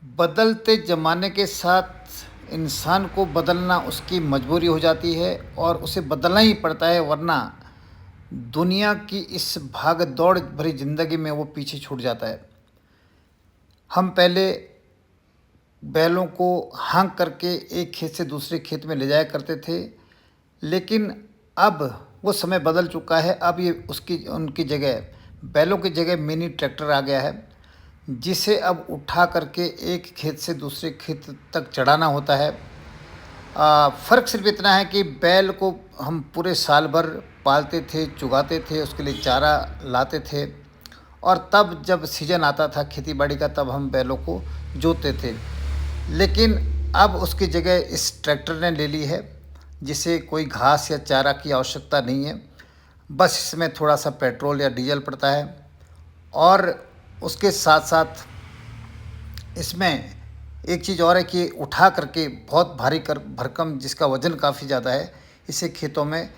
बदलते ज़माने के साथ इंसान को बदलना उसकी मजबूरी हो जाती है और उसे बदलना ही पड़ता है, वरना दुनिया की इस भाग दौड़ भरी ज़िंदगी में वो पीछे छूट जाता है। हम पहले बैलों को हाँक करके एक खेत से दूसरे खेत में ले जाया करते थे, लेकिन अब वो समय बदल चुका है। अब ये उसकी उनकी जगह बैलों की जगह मिनी ट्रैक्टर आ गया है, जिसे अब उठा करके एक खेत से दूसरे खेत तक चढ़ाना होता है। फ़र्क सिर्फ इतना है कि बैल को हम पूरे साल भर पालते थे, चुगाते थे, उसके लिए चारा लाते थे, और तब जब सीज़न आता था खेती बाड़ी का, तब हम बैलों को जोतते थे। लेकिन अब उसकी जगह इस ट्रैक्टर ने ले ली है, जिसे कोई घास या चारा की आवश्यकता नहीं है। बस इसमें थोड़ा सा पेट्रोल या डीजल पड़ता है, और उसके साथ साथ इसमें एक चीज़ और है कि उठा करके बहुत भारी कर भरकम, जिसका वज़न काफ़ी ज़्यादा है, इसे खेतों में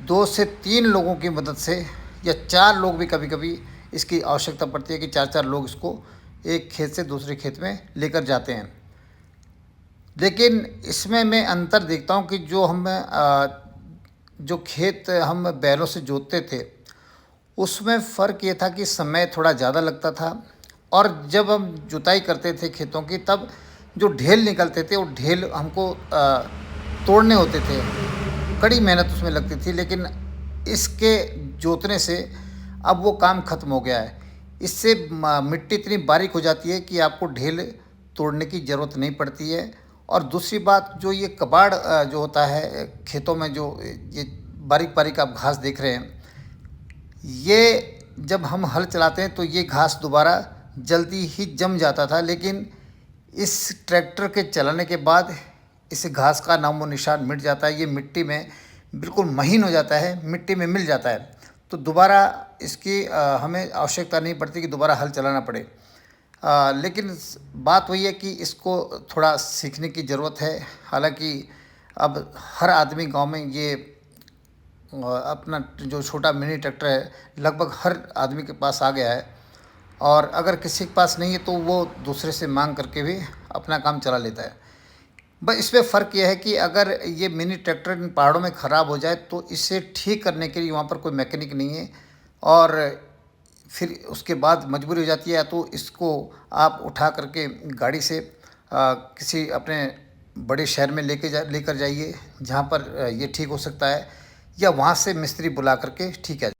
2 से 3 लोगों की मदद से, या 4 लोग भी कभी कभी इसकी आवश्यकता पड़ती है कि 4-4 लोग इसको एक खेत से दूसरे खेत में लेकर जाते हैं। लेकिन इसमें मैं अंतर देखता हूँ कि जो खेत हम बैलों से जोतते थे, उसमें फ़र्क ये था कि समय थोड़ा ज़्यादा लगता था, और जब हम जुताई करते थे खेतों की, तब जो ढेल निकलते थे, वो ढेल हमको तोड़ने होते थे। कड़ी मेहनत उसमें लगती थी, लेकिन इसके जोतने से अब वो काम ख़त्म हो गया है। इससे मिट्टी इतनी बारीक हो जाती है कि आपको ढेल तोड़ने की ज़रूरत नहीं पड़ती है। और दूसरी बात, जो ये कबाड़ जो होता है खेतों में, जो ये बारीक बारीक आप घास देख रहे हैं, ये जब हम हल चलाते हैं तो ये घास दोबारा जल्दी ही जम जाता था, लेकिन इस ट्रैक्टर के चलाने के बाद इस घास का नामो निशान मिट जाता है। ये मिट्टी में बिल्कुल महीन हो जाता है, मिट्टी में मिल जाता है, तो दोबारा इसकी हमें आवश्यकता नहीं पड़ती कि दोबारा हल चलाना पड़े। लेकिन बात वही है कि इसको थोड़ा सीखने की ज़रूरत है। हालांकि अब हर आदमी गांव में ये अपना जो छोटा मिनी ट्रैक्टर है, लगभग हर आदमी के पास आ गया है, और अगर किसी के पास नहीं है तो वो दूसरे से मांग करके भी अपना काम चला लेता है। बस इसमें फ़र्क यह है कि अगर ये मिनी ट्रैक्टर इन पहाड़ों में ख़राब हो जाए तो इसे ठीक करने के लिए वहाँ पर कोई मैकेनिक नहीं है, और फिर उसके बाद मजबूरी हो जाती है, या तो इसको आप उठा करके गाड़ी से किसी अपने बड़े शहर में लेकर जाइए, जहाँ पर ये ठीक हो सकता है, या वहाँ से मिस्त्री बुला करके ठीक है।